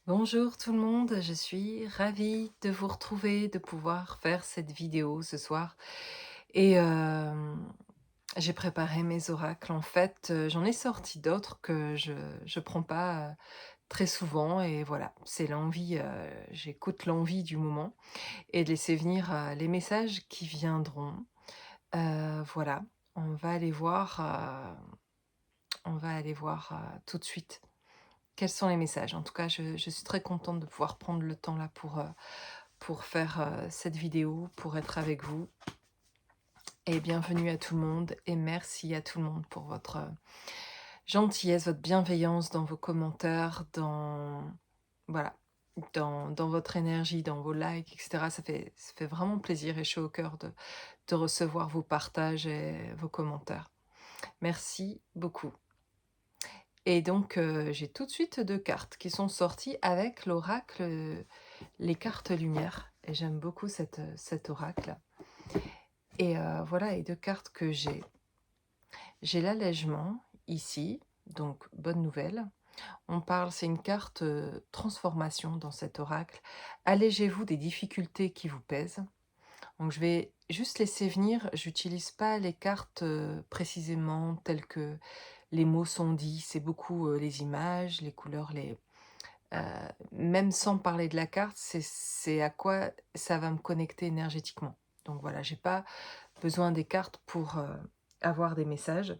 Bonjour tout le monde, je suis ravie de vous retrouver, de pouvoir faire cette vidéo ce soir. Et j'ai préparé mes oracles. En fait, j'en ai sorti d'autres que je prends pas très souvent. Et voilà, c'est l'envie, j'écoute l'envie du moment et de laisser venir les messages qui viendront. Voilà, on va aller voir, tout de suite. Quels sont les messages? En tout cas, je suis très contente de pouvoir prendre le temps là pour faire, cette vidéo, pour être avec vous et bienvenue à tout le monde et merci à tout le monde pour votre, gentillesse, votre bienveillance dans vos commentaires, voilà, dans votre énergie, dans vos likes et cetera. Ça fait vraiment plaisir et chaud au cœur de recevoir vos partages et vos commentaires. Merci beaucoup. Et donc, j'ai tout de suite 2 cartes qui sont sorties avec l'oracle, les cartes lumière et j'aime beaucoup cet oracle et voilà les 2 cartes que j'ai. J'ai l'allègement ici, donc bonne nouvelle. On parle c'est une carte, transformation dans cet oracle. Allégez-vous des difficultés qui vous pèsent. Donc je vais juste laisser venir, j'utilise pas les cartes, précisément telles que les mots sont dits, c'est beaucoup, les images, les couleurs, Heu, même sans parler de la carte, c'est à quoi ça va me connecter énergétiquement. Donc voilà, j'ai pas besoin des cartes pour, avoir des messages,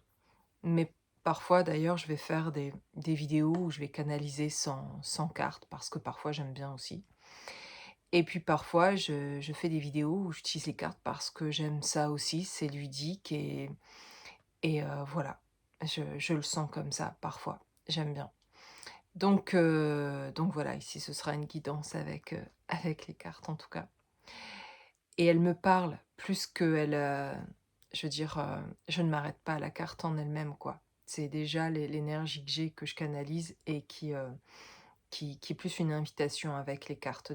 mais parfois d'ailleurs, je vais faire des vidéos où je vais canaliser sans cartes parce que parfois j'aime bien aussi et puis parfois je fais des vidéos où j'utilise les cartes parce que j'aime ça aussi, c'est ludique et voilà, je le sens comme ça parfois, j'aime bien. Donc voilà, ici ce sera une guidance avec, avec les cartes en tout cas et elle me parle plus qu'elle, je veux dire, je ne m'arrête pas à la carte en elle-même, quoi. C'est déjà l'énergie que j'ai, que je canalise et qui est plus une invitation avec les cartes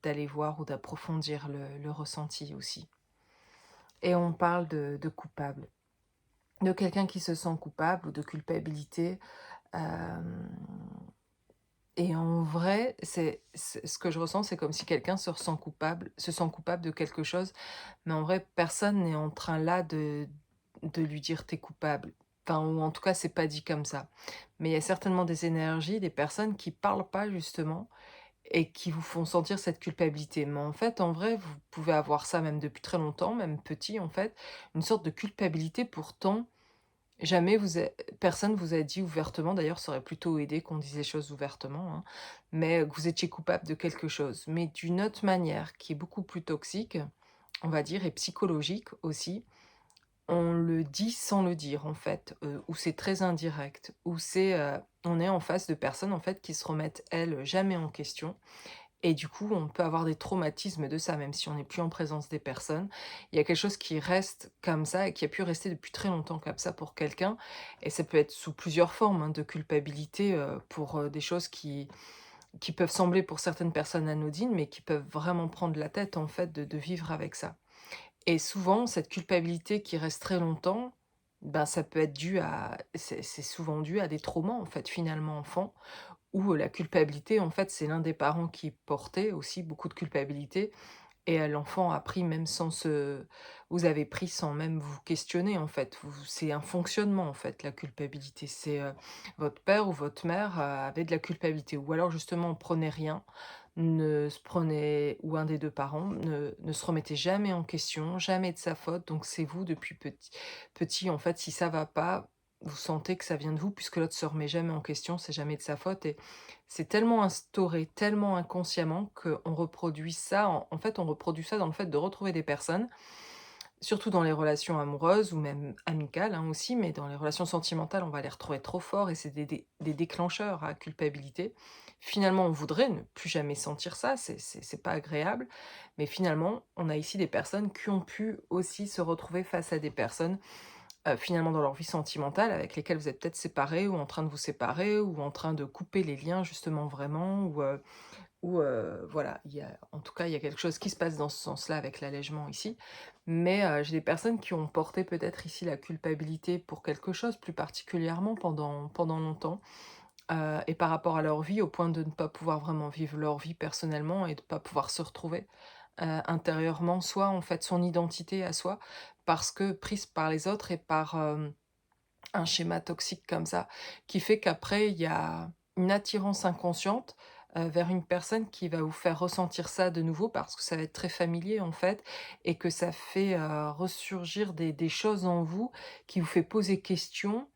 d'aller voir ou d'approfondir le ressenti aussi et on parle de coupable, de quelqu'un qui se sent coupable ou de culpabilité, hem et en vrai, c'est ce que je ressens, c'est comme si quelqu'un se sent coupable de quelque chose, mais en vrai, personne n'est en train là de lui dire: «Tu es coupable». Enfin, ou en tout cas, c'est pas dit comme ça. Mais il y a certainement des énergies, des personnes qui parlent pas justement et qui vous font sentir cette culpabilité. Mais en fait, en vrai, vous pouvez avoir ça même depuis très longtemps, même petit en fait, une sorte de culpabilité pourtant jamais vous a personne vous a dit ouvertement, d'ailleurs ça aurait plutôt aidé qu'on dise les choses ouvertement, hein, mais que vous étiez coupable de quelque chose. Mais d'une autre manière qui est beaucoup plus toxique, on va dire et psychologique aussi, on le dit sans le dire en fait, ou c'est très indirect, ou on est en face de personnes en fait qui se remettent elles jamais en question et du coup, on peut avoir des traumatismes de ça, même si on n'est plus en présence des personnes. Il y a quelque chose qui reste comme ça et qui a pu rester depuis très longtemps comme ça pour quelqu'un et ça peut être sous plusieurs formes, hein, de culpabilité, pour, des choses qui peuvent sembler pour certaines personnes anodines, mais qui peuvent vraiment prendre la tête, en fait, de vivre avec ça et souvent, cette culpabilité qui reste très longtemps, ben, ça peut être dû à c'est souvent dû à des traumas, en fait, finalement, enfant où, la culpabilité, en fait, c'est l'un des parents qui portait aussi beaucoup de culpabilité et l'enfant a pris même sans se vous avez pris sans même vous questionner, en fait. C'est un fonctionnement, en fait, la culpabilité. Votre père ou votre mère, avait de la culpabilité ou alors justement prenait rien, ne se prenait ou un des 2 parents ne se remettait jamais en question, jamais de sa faute, donc c'est vous depuis petit, en fait, si ça va pas, vous sentez que ça vient de vous puisque l'autre se remet jamais en question, c'est jamais de sa faute et c'est tellement instauré, tellement inconsciemment qu'on reproduit ça, en fait, on reproduit ça dans le fait de retrouver des personnes, surtout dans les relations amoureuses ou même amicales, hein, aussi, mais dans les relations sentimentales, on va les retrouver trop fort et c'est des déclencheurs à culpabilité. Finalement, on voudrait ne plus jamais sentir ça, c'est pas agréable, mais finalement, on a ici des personnes qui ont pu aussi se retrouver face à des personnes finalement dans leur vie sentimentale avec lesquelles vous êtes peut-être séparés ou en train de vous séparer ou en train de couper les liens justement vraiment ou voilà, il y a en tout cas, il y a quelque chose qui se passe dans ce sens-là avec l'allègement ici. Mais j'ai des personnes qui ont porté peut-être ici la culpabilité pour quelque chose plus particulièrement pendant longtemps, et par rapport à leur vie, au point de ne pas pouvoir vraiment vivre leur vie personnellement et de pas pouvoir se retrouver, intérieurement, soi, en fait, son identité à soi, parce que prise par les autres et par, un schéma toxique comme ça, qui fait qu'après il y a une attirance inconsciente, vers une personne qui va vous faire ressentir ça de nouveau parce que ça va être très familier, en fait, et que ça fait, ressurgir des choses en vous qui vous fait poser question,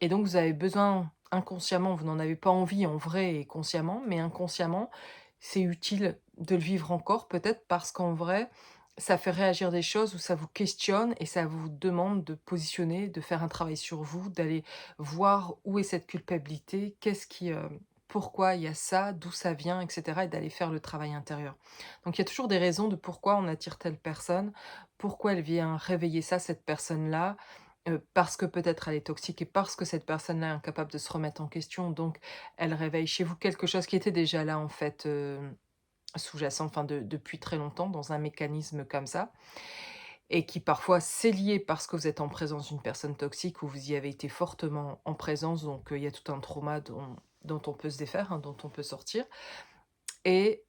et donc vous avez besoin inconsciemment, vous n'en avez pas envie en vrai et consciemment, mais inconsciemment, c'est utile de le vivre encore peut-être parce qu'en vrai, ça fait réagir des choses où ça vous questionne et ça vous demande de positionner, de faire un travail sur vous, d'aller voir où est cette culpabilité, qu'est-ce qui, pourquoi il y a ça, d'où ça vient, et cetera, et d'aller faire le travail intérieur. Donc il y a toujours des raisons de pourquoi on attire telle personne, pourquoi elle vient réveiller ça, cette personne-là. Parce que peut-être elle est toxique et parce que cette personne-là est incapable de se remettre en question, donc elle réveille chez vous quelque chose qui était déjà là en fait, sous-jacent, enfin depuis très longtemps dans un mécanisme comme ça, et qui parfois c'est lié parce que vous êtes en présence d'une personne toxique ou vous y avez été fortement en présence, donc il y a tout un trauma dont on peut se défaire, hein, dont on peut sortir, et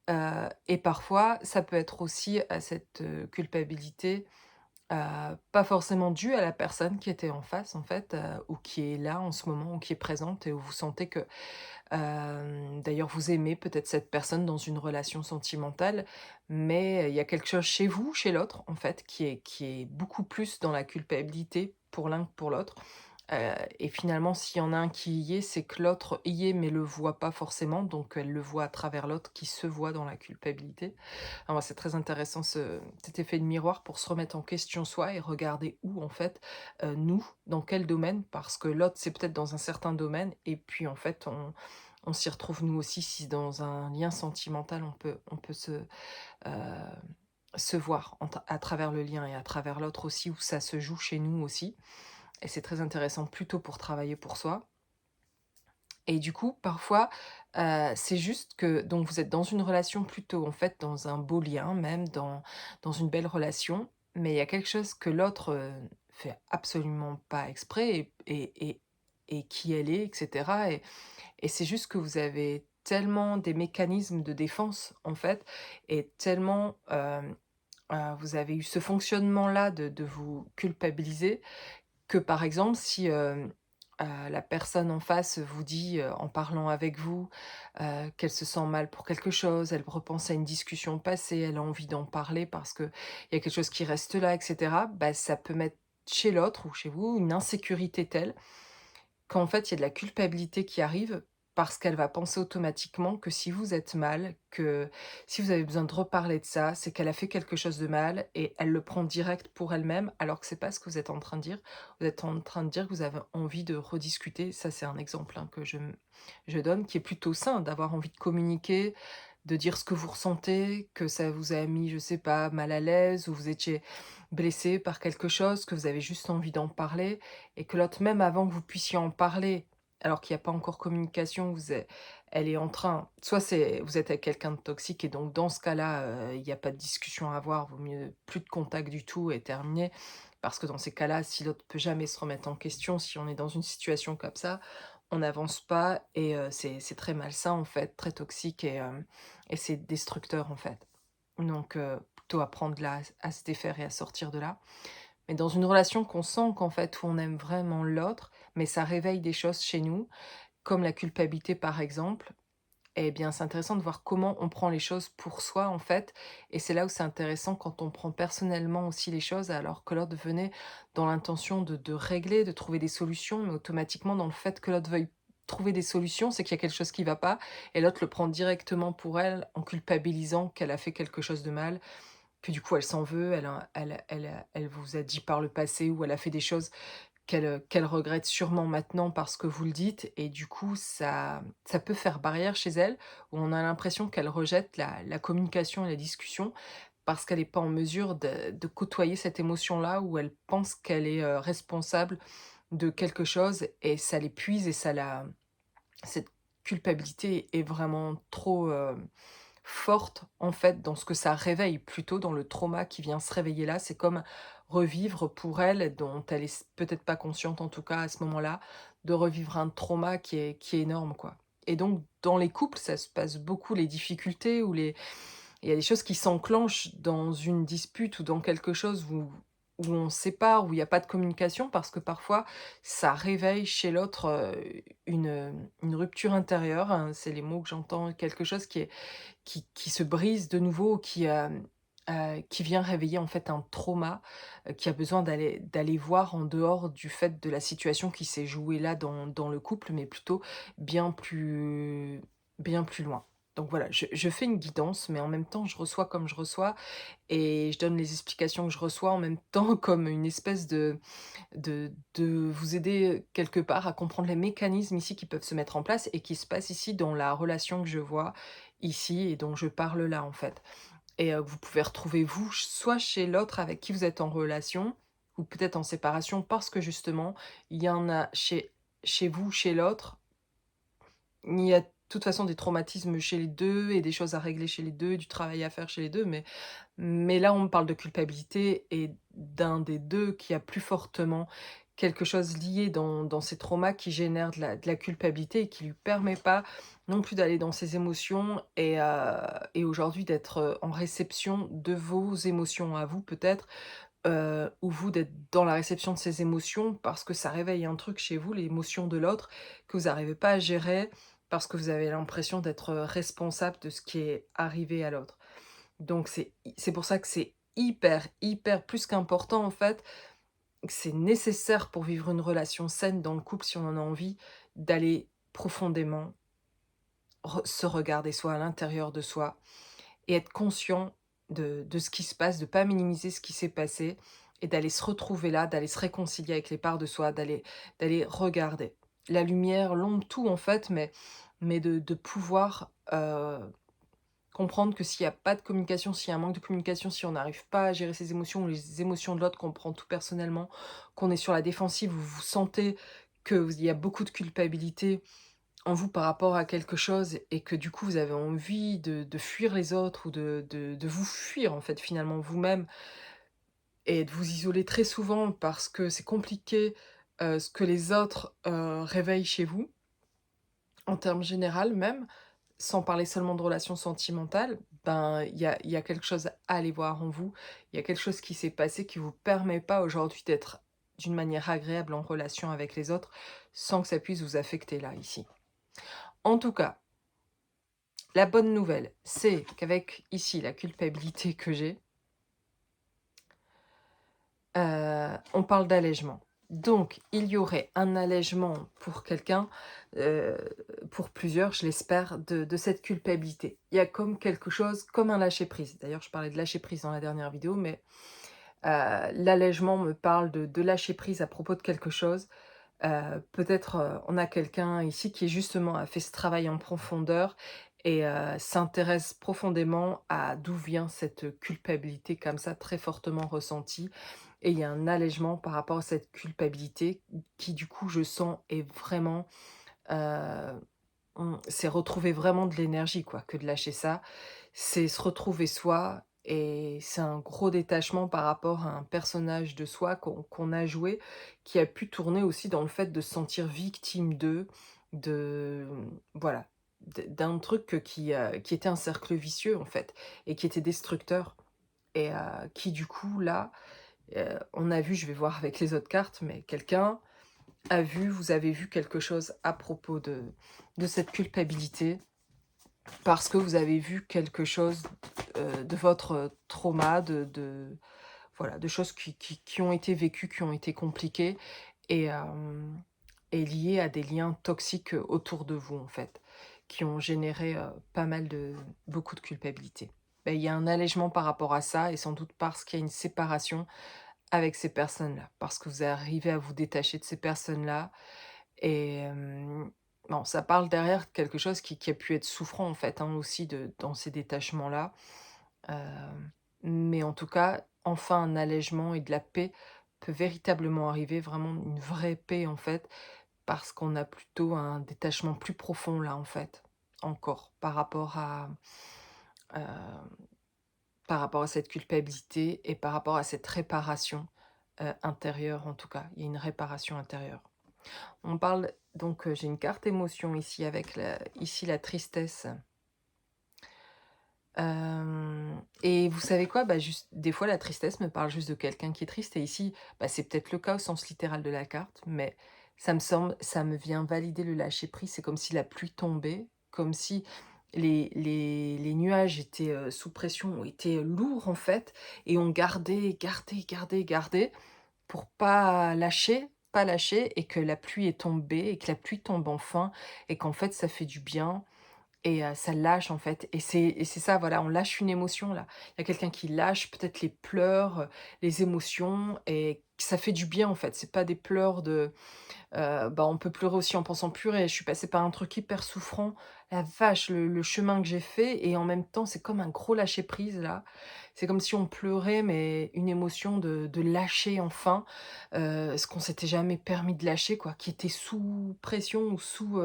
parfois ça peut être aussi à cette, culpabilité. Pas forcément dû à la personne qui était en face en fait, ou qui est là en ce moment, ou qui est présente et où vous sentez que, d'ailleurs vous aimez peut-être cette personne dans une relation sentimentale, mais il y a quelque chose chez vous, chez l'autre en fait, qui est beaucoup plus dans la culpabilité pour l'un que pour l'autre. Et finalement, s'il y en a un qui y est, c'est que l'autre y est, mais le voit pas forcément, donc elle le voit à travers l'autre qui se voit dans la culpabilité. Alors c'est très intéressant cet effet de miroir pour se remettre en question soi et regarder où en fait, nous, dans quel domaine, parce que l'autre c'est peut-être dans un certain domaine et puis en fait on s'y retrouve nous aussi si dans un lien sentimental on peut se voir à travers le lien et à travers l'autre aussi où ça se joue chez nous aussi, et c'est très intéressant plutôt pour travailler pour soi. Et du coup, parfois, c'est juste que donc vous êtes dans une relation plutôt, en fait, dans un beau lien même, dans une belle relation, mais il y a quelque chose que l'autre, fait absolument pas exprès et qui elle est et cetera, et c'est juste que vous avez tellement des mécanismes de défense, en fait, et tellement, vous avez eu ce fonctionnement-là de vous culpabiliser que, par exemple, si, la personne en face vous dit, en parlant avec vous, qu'elle se sent mal pour quelque chose, elle repense à une discussion passée, elle a envie d'en parler parce qu'il y a quelque chose qui reste là et cetera, bah, ça peut mettre chez l'autre ou chez vous une insécurité telle qu'en fait, il y a de la culpabilité qui arrive parce qu'elle va penser automatiquement que si vous êtes mal, que si vous avez besoin de reparler de ça, c'est qu'elle a fait quelque chose de mal et elle le prend direct pour elle-même, alors que c'est pas ce que vous êtes en train de dire. Vous êtes en train de dire que vous avez envie de rediscuter. Ça, c'est un exemple, hein, que je donne, qui est plutôt sain, d'avoir envie de communiquer, de dire ce que vous ressentez, que ça vous a mis, je sais pas, mal à l'aise, ou vous étiez blessé par quelque chose, que vous avez juste envie d'en parler et que l'autre, même avant que vous puissiez en parler, alors qu'il y a pas encore communication, elle est en train, soit c'est vous êtes avec quelqu'un de toxique et donc dans ce cas-là, il y a pas de discussion à avoir, vaut mieux plus de contact du tout et terminer. Parce que dans ces cas-là, si l'autre peut jamais se remettre en question, si on est dans une situation comme ça, on n'avance pas et c'est très malsain en fait, très toxique, et c'est destructeur en fait. Donc plutôt apprendre là à se défaire et à sortir de là. Mais dans une relation qu'on sent qu'en fait, où on aime vraiment l'autre, mais ça réveille des choses chez nous, comme la culpabilité par exemple, eh bien, c'est intéressant de voir comment on prend les choses pour soi, en fait, et c'est là où c'est intéressant quand on prend personnellement aussi les choses, alors que l'autre venait dans l'intention de régler, de trouver des solutions, mais automatiquement dans le fait que l'autre veuille trouver des solutions, c'est qu'il y a quelque chose qui va pas, et l'autre le prend directement pour elle, en culpabilisant qu'elle a fait quelque chose de mal, que du coup elle s'en veut, elle vous a dit par le passé ou elle a fait des choses qu'elle regrette sûrement maintenant parce que vous le dites, et du coup ça peut faire barrière chez elle, où on a l'impression qu'elle rejette la communication et la discussion parce qu'elle est pas en mesure de côtoyer cette émotion-là, où elle pense qu'elle est, responsable de quelque chose et ça l'épuise et ça la cette culpabilité est vraiment trop, forte, en fait, dans ce que ça réveille, plutôt dans le trauma qui vient se réveiller là. C'est comme revivre pour elle, dont elle est peut-être pas consciente, en tout cas à ce moment-là, de revivre un trauma qui est énorme, quoi. et donc dans les couples, ça se passe beaucoup les difficultés ou les il y a des choses qui s'enclenchent dans une dispute ou dans quelque chose où on se sépare, où il y a pas de communication parce que parfois ça réveille chez l'autre, une rupture intérieure, hein, c'est les mots que j'entends, quelque chose qui se brise de nouveau, qui vient réveiller en fait un trauma, qui a besoin d'aller voir en dehors du fait de la situation qui s'est jouée là dans le couple, mais plutôt bien plus bien plus loin. Donc voilà, je fais une guidance, mais en même temps, je reçois comme je reçois et je donne les explications que je reçois en même temps comme une espèce de vous aider, quelque part à comprendre les mécanismes ici qui peuvent se mettre en place et qui se passent ici dans la relation que je vois ici et dont je parle là, en fait. Et que vous pouvez retrouver vous, soit chez l'autre avec qui vous êtes en relation ou peut-être en séparation parce que justement, il y en a chez vous, chez l'autre, il y a de toute façon des traumatismes chez les 2 et des choses à régler chez les 2, du travail à faire chez les 2, mais là, on me parle de culpabilité et d'un des 2 qui a plus fortement quelque chose lié dans ses traumas qui génère de la culpabilité et qui lui permet pas non plus d'aller dans ses émotions et aujourd'hui d'être, en réception de vos émotions à vous peut-être, ou vous d'être dans la réception de ces émotions parce que ça réveille un truc chez vous, l'émotion de l'autre, que vous n'arrivez pas à gérer parce que vous avez l'impression d'être, responsable de ce qui est arrivé à l'autre. Donc c'est pour ça que c'est hyper, hyper plus qu'important en fait, que c'est nécessaire pour vivre une relation saine dans le couple si on en a envie, d'aller profondément se regarder soi à l'intérieur de soi et être conscient de ce qui se passe, de pas minimiser ce qui s'est passé et d'aller se retrouver là, d'aller se réconcilier avec les parts de soi, d'aller regarder. La lumière, l'ombre, tout en fait, mais de pouvoir, comprendre que s'il y a pas de communication, s'il y a un manque de communication, si on n'arrive pas à gérer ses émotions ou les émotions de l'autre, qu'on prend tout personnellement, qu'on est sur la défensive, vous sentez qu'il y a beaucoup de culpabilité en vous par rapport à quelque chose et que du coup vous avez envie de fuir les autres ou de vous fuir en fait finalement vous-même et de vous isoler très souvent parce que c'est compliqué, ce que les autres, réveillent chez vous, en termes général même, sans parler seulement de relations sentimentales, ben, il y a quelque chose à aller voir en vous. Il y a quelque chose qui s'est passé qui vous permet pas aujourd'hui d'être d'une manière agréable en relation avec les autres, sans que ça puisse vous affecter là, ici. En tout cas, la bonne nouvelle, c'est qu'avec ici la culpabilité que j'ai, on parle d'allègement. Donc il y aurait un allègement pour quelqu'un, heu, pour plusieurs, je l'espère, de cette culpabilité. Il y a comme quelque chose, comme un lâcher prise. D'ailleurs, je parlais de lâcher prise dans la dernière vidéo, mais l'allègement me parle de lâcher prise à propos de quelque chose. Peut-être, on a quelqu'un ici qui justement a fait ce travail en profondeur et s'intéresse profondément à d'où vient cette culpabilité comme ça très fortement ressentie et il y a un allègement par rapport à cette culpabilité qui du coup je sens est vraiment, heu, c'est retrouver vraiment de l'énergie quoi, que de lâcher ça. C'est se retrouver soi et c'est un gros détachement par rapport à un personnage de soi qu'on a joué, qui a pu tourner aussi dans le fait de se sentir victime de voilà, d'un truc, qui était un cercle vicieux en fait et qui était destructeur et qui du coup là, on a vu, je vais voir avec les autres cartes, mais quelqu'un a vu, vous avez vu quelque chose à propos de cette culpabilité parce que vous avez vu quelque chose, de votre, trauma, voilà, de choses qui ont été vécues, qui ont été compliquées et et liées à des liens toxiques, autour de vous, en fait, qui ont généré, pas mal de beaucoup de culpabilité. Beh, il y a un allègement par rapport à ça et sans doute parce qu'il y a une séparation avec ces personnes-là, parce que vous arrivez à vous détacher de ces personnes-là et bon, ça parle derrière de quelque chose qui a pu être souffrant en fait, hein, aussi dans ces détachements-là. Mais en tout cas, enfin un allègement et de la paix peut véritablement arriver, vraiment une vraie paix en fait, parce qu'on a plutôt un détachement plus profond là en fait, encore heu, par rapport à cette culpabilité et par rapport à cette réparation, intérieure en tout cas. Il y a une réparation intérieure. On parle donc, j'ai une carte émotion ici avec la tristesse. Et vous savez quoi? Bah, juste des fois la tristesse me parle juste de quelqu'un qui est triste et ici, bah, c'est peut-être le cas au sens littéral de la carte, mais ça me vient valider le lâcher prise. C'est comme si la pluie tombait, comme si les nuages étaient, sous pression, étaient lourds en fait et on gardait, gardait, gardait, gardait pour pas lâcher et que la pluie est tombée et que la pluie tombe enfin et qu'en fait ça fait du bien et ça lâche en fait et c'est ça voilà, on lâche une émotion là. Il y a quelqu'un qui lâche peut-être les pleurs, les émotions et ça fait du bien en fait. C'est pas des pleurs de, bah, on peut pleurer aussi en pensant: «Purée, je suis passée par un truc hyper souffrant. La vache, le chemin que j'ai fait» et en même temps, c'est comme un gros lâcher prise là. C'est comme si on pleurait, mais une émotion de lâcher enfin, ce qu'on s'était jamais permis de lâcher quoi, qui était sous pression ou sous,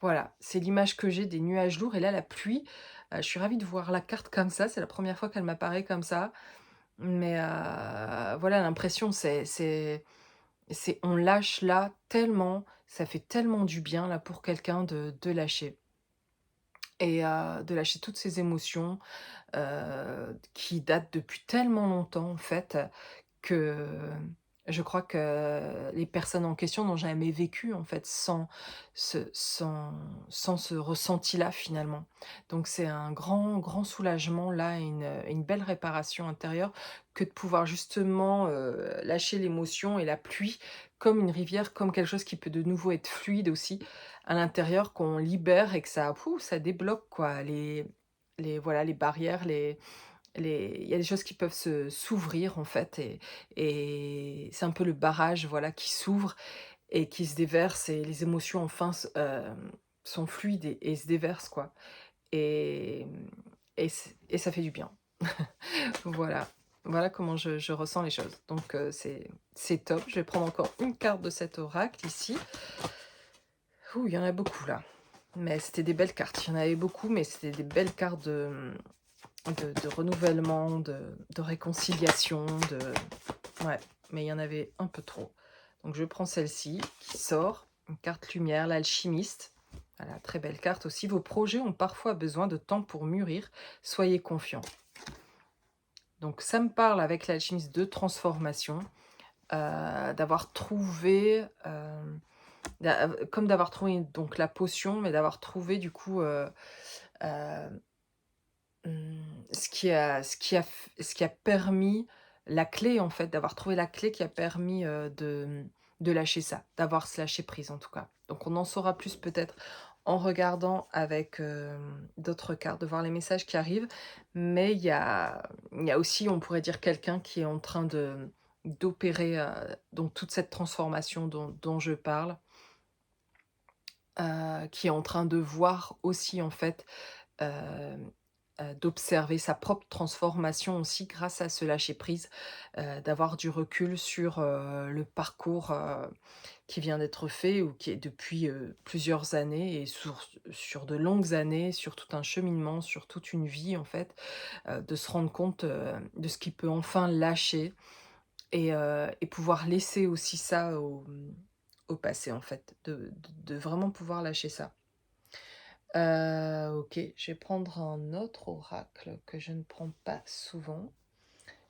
voilà, c'est l'image que j'ai des nuages lourds et là la pluie, je suis ravie de voir la carte comme ça, c'est la première fois qu'elle m'apparaît comme ça. Mais voilà, l'impression c'est on lâche là tellement, ça fait tellement du bien là pour quelqu'un de lâcher et de lâcher toutes ces émotions, qui datent depuis tellement longtemps en fait, que je crois que les personnes en question n'ont jamais vécu en fait sans ce ressenti-là finalement. Donc c'est un grand, grand soulagement là et une belle réparation intérieure que de pouvoir justement, lâcher l'émotion et la pluie comme une rivière, comme quelque chose qui peut de nouveau être fluide aussi à l'intérieur, qu'on libère et que ça, pouf, ça débloque quoi les voilà, les barrières, il y a des choses qui peuvent s'ouvrir en fait et c'est un peu le barrage, voilà, qui s'ouvre et qui se déverse et les émotions enfin sont fluides et se déversent quoi et et ça fait du bien. Voilà. Voilà comment je ressens les choses. Donc c'est top. Je vais prendre encore une carte de cet oracle ici. Ouh, il y en a beaucoup là. Mais c'était des belles cartes. Il y en avait beaucoup, mais c'était des belles cartes de renouvellement, de réconciliation, de ouais, mais il y en avait un peu trop. Donc je prends celle-ci qui sort, une carte lumière, l'alchimiste. Voilà, très belle carte aussi. Vos projets ont parfois besoin de temps pour mûrir. Soyez confiants. Donc ça me parle avec l'alchimiste de transformation, d'avoir trouvé, comme d'avoir trouvé donc la potion, mais d'avoir trouvé du coup, heu ce qui a permis la clé en fait, d'avoir trouvé la clé qui a permis, de lâcher ça, d'avoir ce lâcher prise en tout cas. Donc on en saura plus peut-être en regardant avec, d'autres cartes, de voir les messages qui arrivent. Mais il y a aussi, on pourrait dire quelqu'un qui est en train d'opérer, donc toute cette transformation dont je parle, qui est en train de voir aussi en fait, d'observer sa propre transformation aussi grâce à ce lâcher prise, d'avoir du recul sur, le parcours, qui vient d'être fait ou qui est depuis, plusieurs années et sur de longues années, sur tout un cheminement, sur toute une vie en fait, de se rendre compte, de ce qu'il peut enfin lâcher et pouvoir laisser aussi ça au passé en fait, de vraiment pouvoir lâcher ça. OK, je vais prendre un autre oracle que je ne prends pas souvent.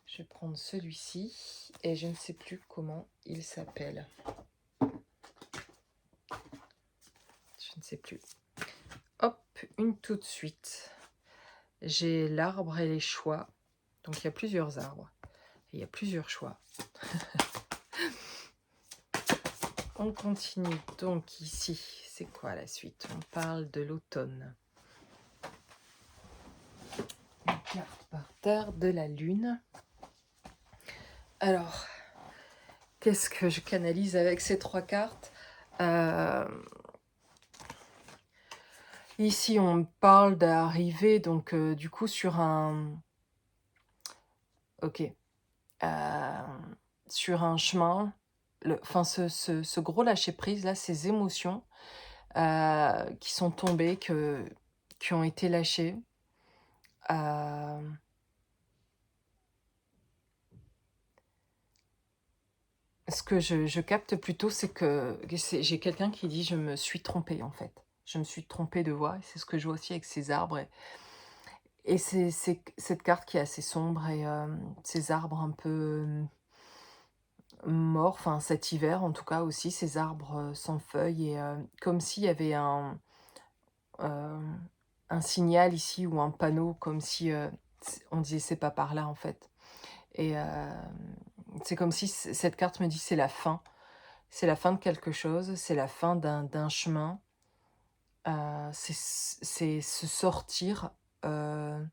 Je vais prendre celui-ci et je ne sais plus comment il s'appelle. Je ne sais plus. Hop, une tout de suite. J'ai l'arbre et les choix. Donc il y a plusieurs arbres. Et il y a plusieurs choix. On continue donc ici. C'est quoi la suite? On parle de l'automne. Une carte par terre de la lune. Alors, qu'est-ce que je canalise avec ces trois cartes? Euh, Ici, on me parle d'arriver donc du coup sur un OK, sur un chemin, enfin ce gros lâcher prise là, ces émotions, qui sont tombées, qui ont été lâchées, hem, Ce que je capte plutôt, c'est que j'ai quelqu'un qui dit: «Je me suis trompé, en fait. Je me suis trompé de voie» et c'est ce que je vois aussi avec ces arbres et c'est cette carte qui est assez sombre et ces arbres un peu, morts, enfin cet hiver en tout cas aussi, ces arbres, sans feuilles et comme s'il y avait hem, un signal ici ou un panneau comme si, on disait: «C'est pas par là», en fait et c'est comme si cette carte me dit: «C'est la fin». C'est la fin de quelque chose, c'est la fin d'un chemin, c'est se sortir, heu,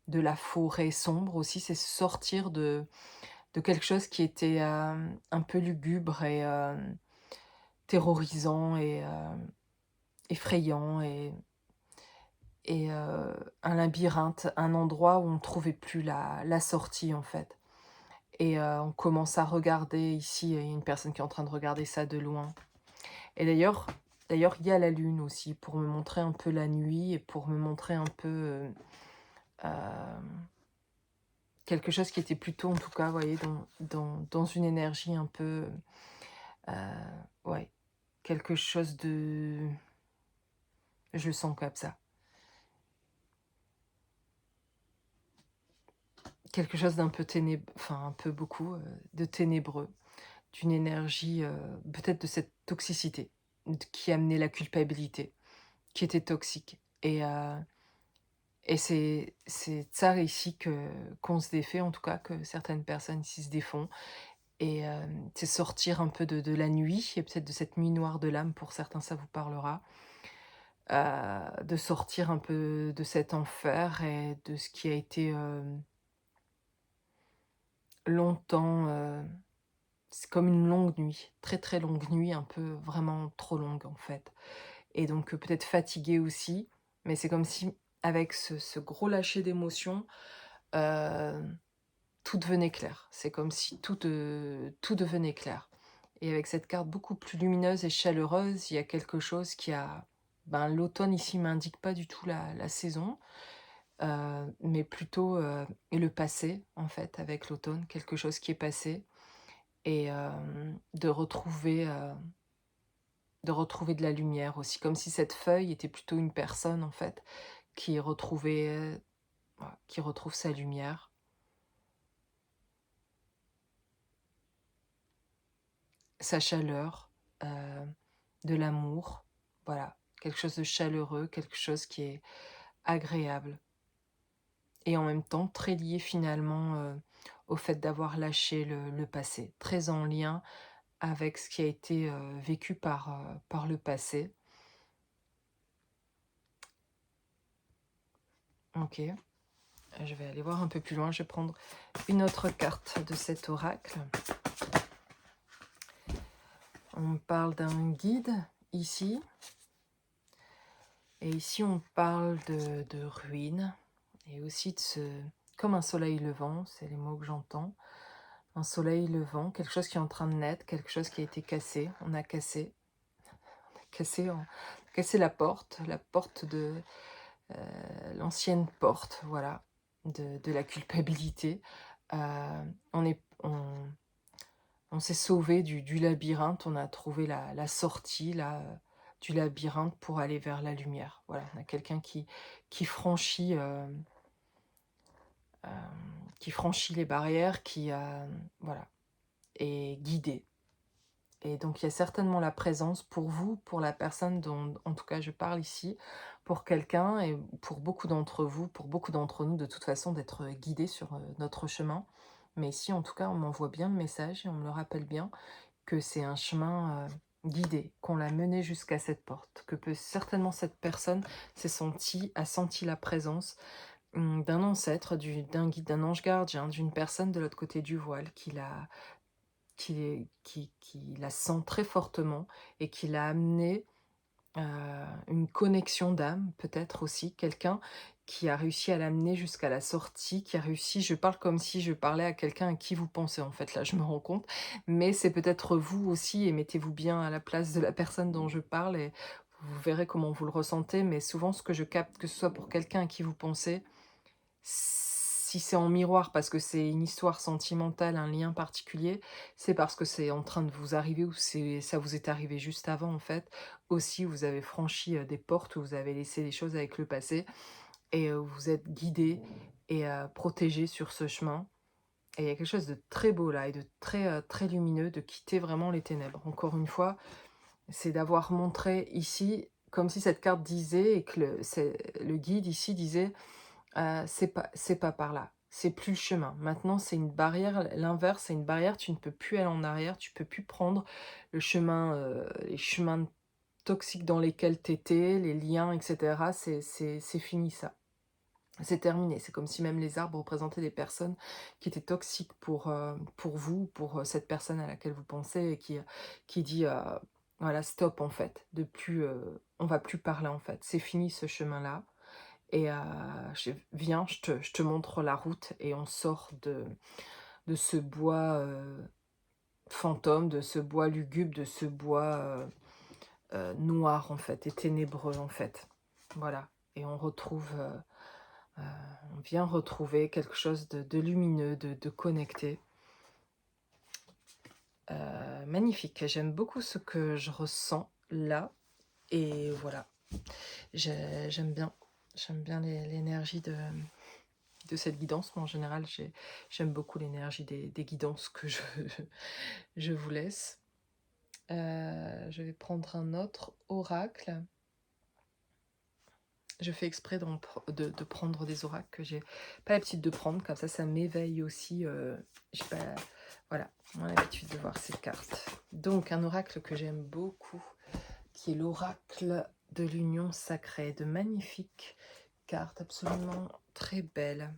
de la forêt sombre aussi, c'est se sortir de quelque chose qui était, un peu lugubre et terrorisant et effrayant et un labyrinthe, un endroit où on ne trouvait plus la sortie, en fait et on commence à regarder ici, il y a une personne qui est en train de regarder ça de loin. Et d'ailleurs, il y a la lune aussi pour me montrer un peu la nuit et pour me montrer un peu, quelque chose qui était plutôt, en tout cas, vous voyez, dans une énergie un peu, heu, ouais, quelque chose de je le sens comme ça. Quelque chose d'un peu enfin, un peu beaucoup, de ténébreux, d'une énergie, peut-être de cette toxicité, qui amenait la culpabilité, qui était toxique et c'est de ça ici qu'on se défait, en tout cas, que certaines personnes ici se défont et c'est sortir un peu de la nuit et peut-être de cette nuit noire de l'âme, pour certains ça vous parlera, de sortir un peu de cet enfer et de ce qui a été, longtemps, c'est comme une longue nuit, très, très longue nuit, un peu vraiment trop longue, en fait et donc peut-être fatigué aussi, mais c'est comme si avec ce gros lâcher d'émotions, heu tout devenait clair. C'est comme si tout devenait clair et avec cette carte beaucoup plus lumineuse et chaleureuse, il y a quelque chose qui a ben, l'automne ici m'indique pas du tout la saison, mais plutôt, le passé, en fait, avec l'automne, quelque chose qui est passé et de retrouver de la lumière aussi, comme si cette feuille était plutôt une personne, en fait, qui retrouvait, voilà, qui retrouve sa lumière, sa chaleur, de l'amour, voilà, quelque chose de chaleureux, quelque chose qui est agréable et en même temps très lié finalement, au fait d'avoir lâché le passé, très en lien avec ce qui a été, vécu par le passé. OK, je vais aller voir un peu plus loin, je vais prendre une autre carte de cet oracle. On me parle d'un guide ici et ici on parle de ruines et aussi de ce comme un soleil levant, c'est les mots que j'entends. Un soleil levant, quelque chose qui est en train de naître, quelque chose qui a été cassé. On a cassé la porte de, l'ancienne porte, voilà, de la culpabilité. On s'est sauvé du labyrinthe, on a trouvé la sortie là, du labyrinthe pour aller vers la lumière. Voilà, on a quelqu'un qui franchit, qui franchit les barrières, qui, voilà, est guidé. Et donc il y a certainement la présence pour vous, pour la personne dont en tout cas je parle ici, pour quelqu'un et pour beaucoup d'entre vous, pour beaucoup d'entre nous de toute façon d'être, guidés sur, notre chemin. Mais ici en tout cas on m'envoie bien le message et on me le rappelle bien que c'est un chemin, guidé, qu'on l'a mené jusqu'à cette porte, que peut certainement cette personne a senti la présence, d'un ancêtre, d'un guide, d'un ange gardien, d'une personne de l'autre côté du voile qui la sent très fortement et qui l'a amené, une connexion d'âme, peut-être aussi, quelqu'un qui a réussi à l'amener jusqu'à la sortie, qui a réussi je parle comme si je parlais à quelqu'un à qui vous pensez, en fait, là, je me rends compte, mais c'est peut-être vous aussi et mettez-vous bien à la place de la personne dont je parle et vous verrez comment vous le ressentez, mais souvent ce que je capte, que ce soit pour quelqu'un à qui vous pensez, si c'est en miroir parce que c'est une histoire sentimentale, un lien particulier, c'est parce que c'est en train de vous arriver ou ça vous est arrivé juste avant, en fait. Aussi, vous avez franchi, des portes, où vous avez laissé les choses avec le passé et vous êtes guidés et protégés sur ce chemin et il y a quelque chose de très beau là et de très, très lumineux, de quitter vraiment les ténèbres. Encore une fois, c'est d'avoir montré ici, comme si cette carte disait et que le guide ici disait: c'est pas par là, c'est plus le chemin. Maintenant, c'est une barrière, l'inverse, c'est une barrière, tu ne peux plus aller en arrière, tu peux plus prendre le chemin, les chemins toxiques dans lesquels tu étais, les liens et cetera, c'est fini ça. C'est terminé. C'est comme si même les arbres représentaient des personnes qui étaient toxiques pour vous, pour, cette personne à laquelle vous pensez et qui dit, voilà: «Stop en fait, de plus, on va plus par là en fait. C'est fini ce chemin-là et viens, je te montre la route et on sort de ce bois, fantôme, de ce bois lugubre, de ce bois, noir en fait et ténébreux en fait». Voilà et on retrouve, Heu, on vient retrouver quelque chose de lumineux, de connecté. Magnifique, j'aime beaucoup ce que je ressens là et voilà. J'aime bien l'énergie de cette guidance. Moi, en général, j'aime beaucoup l'énergie des guidances que je vous laisse. Je vais prendre un autre oracle. Je fais exprès de prendre des oracles que j'ai pas l'habitude de prendre, comme ça m'éveille aussi, j'ai pas voilà, moins l'habitude de voir ces cartes. Donc un oracle que j'aime beaucoup, qui est l'oracle de l'union sacrée, de magnifiques cartes absolument très belles.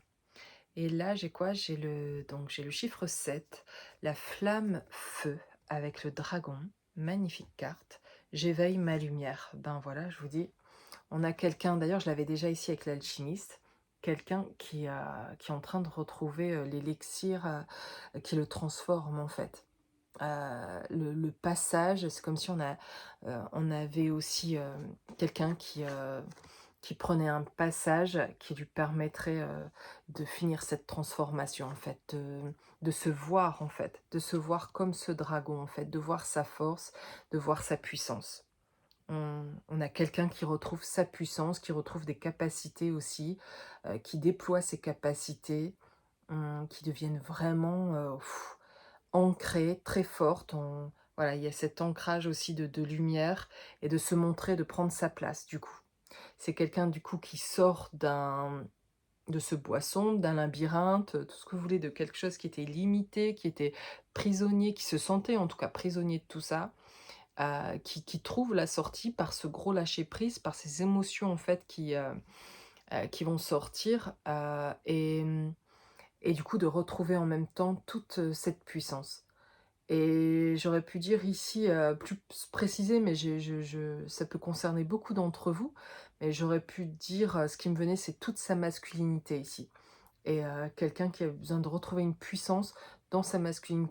Et là, j'ai quoi? J'ai le chiffre 7, la flamme feu avec le dragon, magnifique carte. J'éveille ma lumière. Ben voilà, je vous dis, on a quelqu'un, d'ailleurs je l'avais déjà ici avec l'alchimiste, quelqu'un qui est en train de retrouver, l'élixir, qui le transforme en fait. Le passage, c'est comme si on avait aussi, quelqu'un qui prenait un passage qui lui permettrait, de finir cette transformation en fait, de se voir en fait, de se voir comme ce dragon en fait, de voir sa force, de voir sa puissance. On a quelqu'un qui retrouve sa puissance, qui retrouve des capacités aussi, qui déploie ses capacités, qui deviennent vraiment, ancrées, très fortes. Voilà, il y a cet ancrage aussi de lumière et de se montrer, de prendre sa place du coup. C'est quelqu'un du coup qui sort de ce boisson, d'un labyrinthe, tout ce que vous voulez, de quelque chose qui était limité, qui était prisonnier, qui se sentait en tout cas prisonnier de tout ça, qui trouve la sortie par ce gros lâcher prise, par ces émotions en fait qui vont sortir, et du coup de retrouver en même temps toute, cette puissance. Et j'aurais pu dire ici, plus préciser, mais ça peut concerner beaucoup d'entre vous, mais j'aurais pu dire, ce qui me venait, c'est toute sa masculinité ici. Et quelqu'un qui a besoin de retrouver une puissance dans sa masculin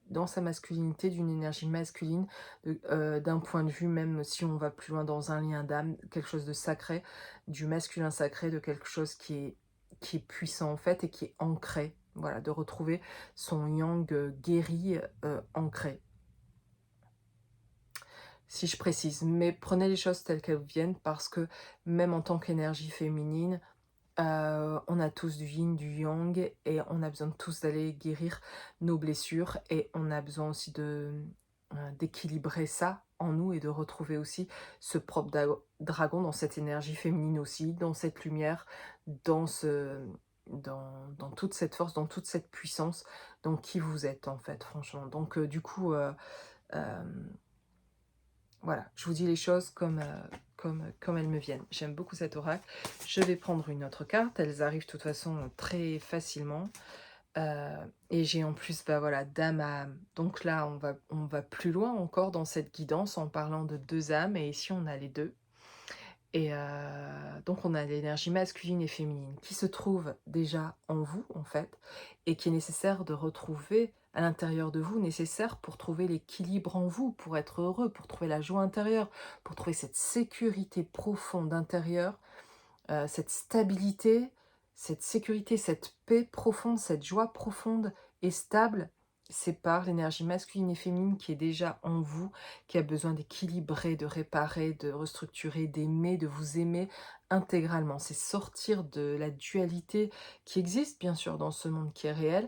dans sa masculinité, d'une énergie masculine, d'un point de vue même si on va plus loin dans un lien d'âme, quelque chose de sacré, du masculin sacré, de quelque chose qui est puissant en fait et qui est ancré. Voilà, de retrouver son yang, guéri, ancré. Si je précise, mais prenez les choses telles qu'elles viennent parce que même en tant qu'énergie féminine, on a tous du yin, du yang et on a besoin tous d'aller guérir nos blessures et on a besoin aussi d'équilibrer ça en nous et de retrouver aussi ce propre dragon dans cette énergie féminine aussi, dans cette lumière, dans dans toute cette force, dans toute cette puissance, dans qui vous êtes en fait, franchement. Donc du coup, hem voilà, je vous dis les choses comme elles me viennent. J'aime beaucoup cet oracle. Je vais prendre une autre carte. Elles arrivent de toute façon très facilement. Et j'ai en plus, bah voilà, dame à âme. Donc là, on va plus loin encore dans cette guidance en parlant de deux âmes. Et ici, on a les deux. Et donc on a l'énergie masculine et féminine qui se trouve déjà en vous, en fait, et qui est nécessaire de retrouver à l'intérieur de vous, nécessaire pour trouver l'équilibre en vous, pour être heureux, pour trouver la joie intérieure, pour trouver cette sécurité profonde intérieure, cette stabilité, cette sécurité, cette paix profonde, cette joie profonde et stable, c'est par l'énergie masculine et féminine qui est déjà en vous, qui a besoin d'équilibrer, de réparer, de restructurer, d'aimer, de vous aimer intégralement. C'est sortir de la dualité qui existe bien sûr dans ce monde qui est réel,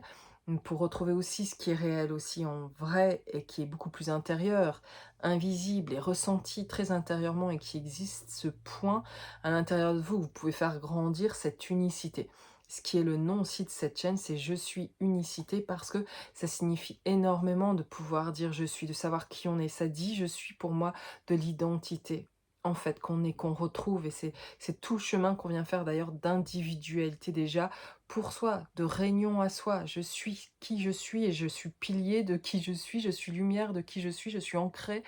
pour retrouver aussi ce qui est réel aussi en vrai et qui est beaucoup plus intérieur, invisible et ressenti très intérieurement et qui existe ce point à l'intérieur de vous, vous pouvez faire grandir cette unicité. Ce qui est le nom aussi de cette chaîne, c'est Je suis unicité parce que ça signifie énormément de pouvoir dire je suis, de savoir qui on est. Ça dit je suis pour moi de l'identité, en fait, qu'on est, qu'on retrouve. Et c'est tout le chemin qu'on vient faire d'ailleurs d'individualité déjà pour soi, de réunion à soi. Je suis qui je suis et je suis pilier de qui je suis lumière de qui je suis ancré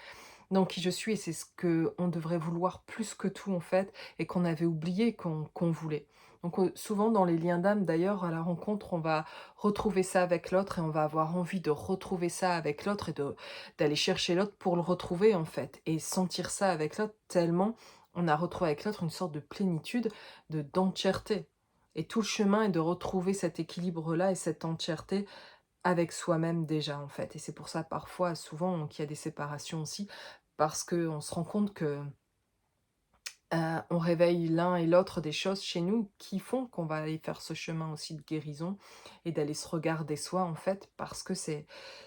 dans qui je suis et c'est ce que on devrait vouloir plus que tout en fait et qu'on avait oublié qu'on voulait. Donc souvent dans les liens d'âme d'ailleurs à la rencontre, on va retrouver ça avec l'autre et on va avoir envie de retrouver ça avec l'autre et de d'aller chercher l'autre pour le retrouver en fait et sentir ça avec l'autre tellement on a retrouvé avec l'autre une sorte de plénitude, de d'entièreté. Et tout le chemin est de retrouver cet équilibre-là et cette entièreté avec soi-même déjà, en fait. Et c'est pour ça, parfois, souvent, qu'il y a des séparations aussi, parce qu'on se rend compte que on réveille l'un et l'autre des choses chez nous qui font qu'on va aller faire ce chemin aussi de guérison et d'aller se regarder soi, en fait, parce que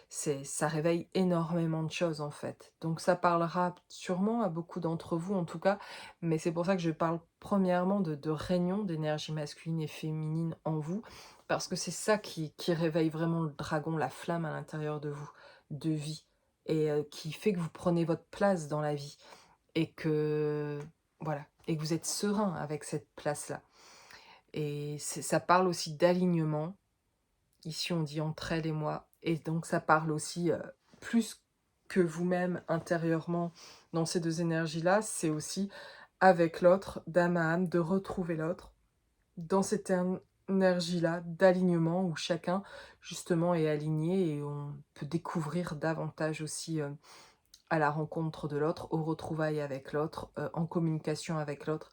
ça réveille énormément de choses, en fait. Donc ça parlera sûrement à beaucoup d'entre vous, en tout cas, mais c'est pour ça que je parle premièrement de réunion d'énergie masculine et féminine en vous, parce que c'est ça qui réveille vraiment le dragon, la flamme à l'intérieur de vous, de vie, et qui fait que vous prenez votre place dans la vie et que voilà, et que vous êtes serein avec cette place-là. Et ça parle aussi d'alignement. Ici, on dit entre elle et moi. Et donc, ça parle aussi plus que vous-même intérieurement dans ces deux énergies-là. C'est aussi avec l'autre, d'âme à âme, de retrouver l'autre dans cette énergie-là d'alignement où chacun, justement, est aligné et on peut découvrir davantage aussi à la rencontre de l'autre, aux retrouvailles avec l'autre, en communication avec l'autre,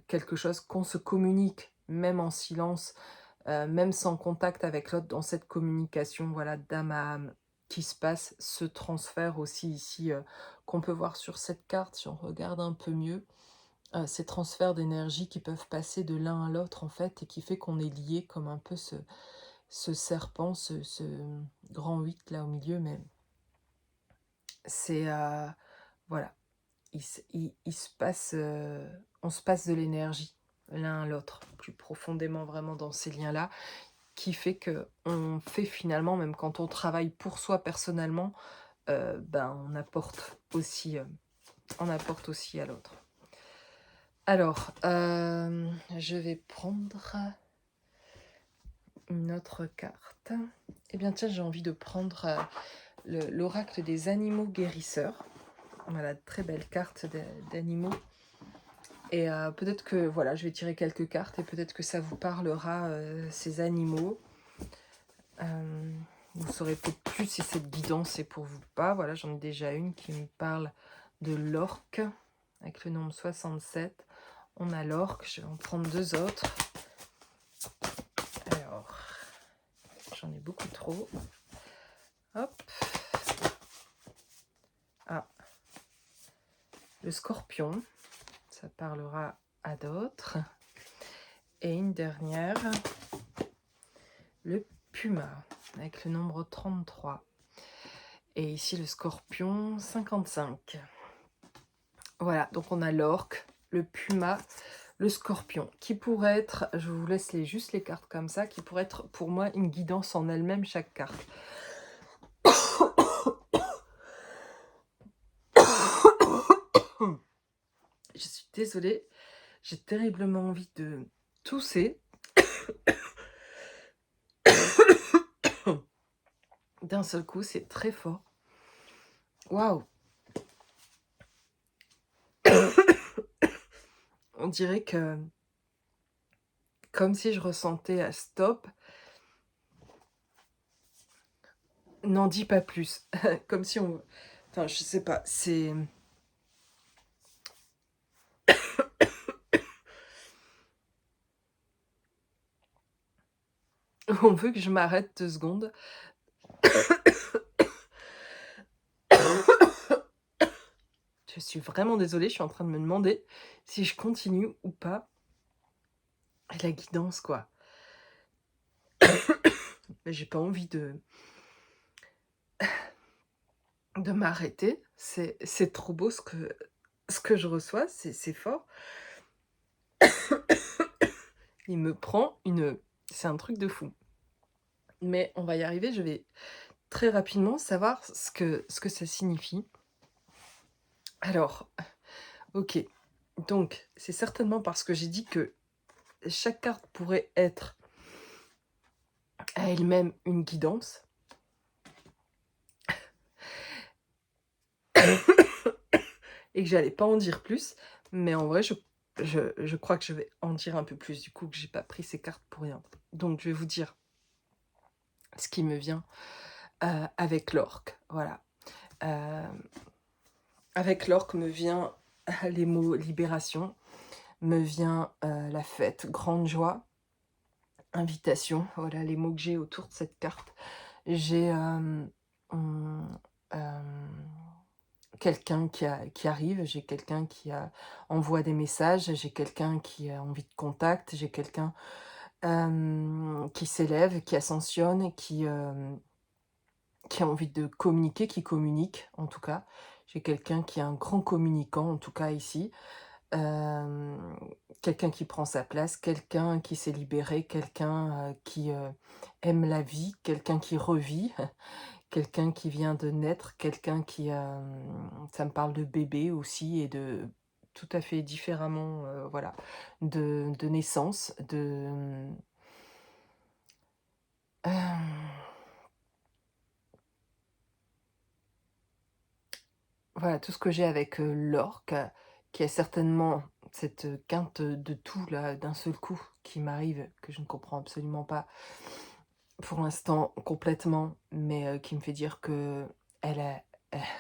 quelque chose qu'on se communique, même en silence, même sans contact avec l'autre, dans cette communication, voilà, d'âme à âme qui se passe, ce transfert aussi ici, qu'on peut voir sur cette carte, si on regarde un peu mieux, ces transferts d'énergie qui peuvent passer de l'un à l'autre, en fait, et qui fait qu'on est lié comme un peu ce serpent, ce grand 8 là au milieu, mais c'est, voilà. Il se passe, on se passe de l'énergie l'un à l'autre, plus profondément vraiment dans ces liens-là, qui fait que on fait finalement, même quand on travaille pour soi personnellement, ben, on apporte aussi à l'autre. Alors, je vais prendre une autre carte. Eh bien tiens, j'ai envie de prendre l'oracle des animaux guérisseurs. Voilà, très belle carte d'animaux. Et peut-être que, voilà, je vais tirer quelques cartes et peut-être que ça vous parlera, ces animaux. Vous saurez peut-être plus si cette guidance est pour vous ou pas. Voilà, j'en ai déjà une qui me parle de l'orque, avec le nombre 67. On a l'orque, je vais en prendre deux autres. Alors, j'en ai beaucoup trop. Hop. Ah, le scorpion, ça parlera à d'autres. Et une dernière, le puma, avec le nombre 33. Et ici, le scorpion, 55. Voilà, donc on a l'orque, le puma, le scorpion, qui pourrait être, je vous laisse juste les cartes comme ça, qui pourrait être pour moi une guidance en elle-même, chaque carte. Je suis désolée, j'ai terriblement envie de tousser. D'un seul coup, c'est très fort. Waouh! On dirait que, comme si je ressentais à stop, n'en dis pas plus. Comme si on... Enfin, je sais pas, c'est... On veut que je m'arrête 2 secondes. Je suis vraiment désolée, je suis en train de me demander si je continue ou pas. La guidance, quoi. Mais j'ai pas envie de m'arrêter. C'est trop beau ce que je reçois, c'est fort. Il me prend une c'est un truc de fou. Mais on va y arriver, je vais très rapidement savoir ce que ça signifie. Alors, OK, donc c'est certainement parce que j'ai dit que chaque carte pourrait être à elle-même une guidance. Et que j'allais pas en dire plus, mais en vrai, je crois que je vais en dire un peu plus, du coup, que j'ai pas pris ces cartes pour rien. Donc je vais vous dire ce qui me vient, avec l'orque, voilà. Hem, avec l'orque me vient les mots libération, me vient, la fête, grande joie, invitation, voilà les mots que j'ai autour de cette carte. J'ai, mmh, hem quelqu'un qui arrive, j'ai quelqu'un qui envoie des messages, j'ai quelqu'un qui a envie de contact, j'ai quelqu'un, qui s'élève, qui ascensionne, qui a envie de communiquer, qui communique en tout cas. J'ai quelqu'un qui est un grand communicant en tout cas ici. Hem, quelqu'un qui prend sa place, quelqu'un qui s'est libéré, quelqu'un, qui, aime la vie, quelqu'un qui revit. Quelqu'un qui vient de naître, quelqu'un qui, ça me parle de bébé aussi et de tout à fait différemment, voilà, de naissance, hem, voilà, tout ce que j'ai avec, l'orque, qui a certainement cette, quinte de tout là, d'un seul coup, qui m'arrive, que je ne comprends absolument pas pour l'instant complètement, mais qui me fait dire qu'elle a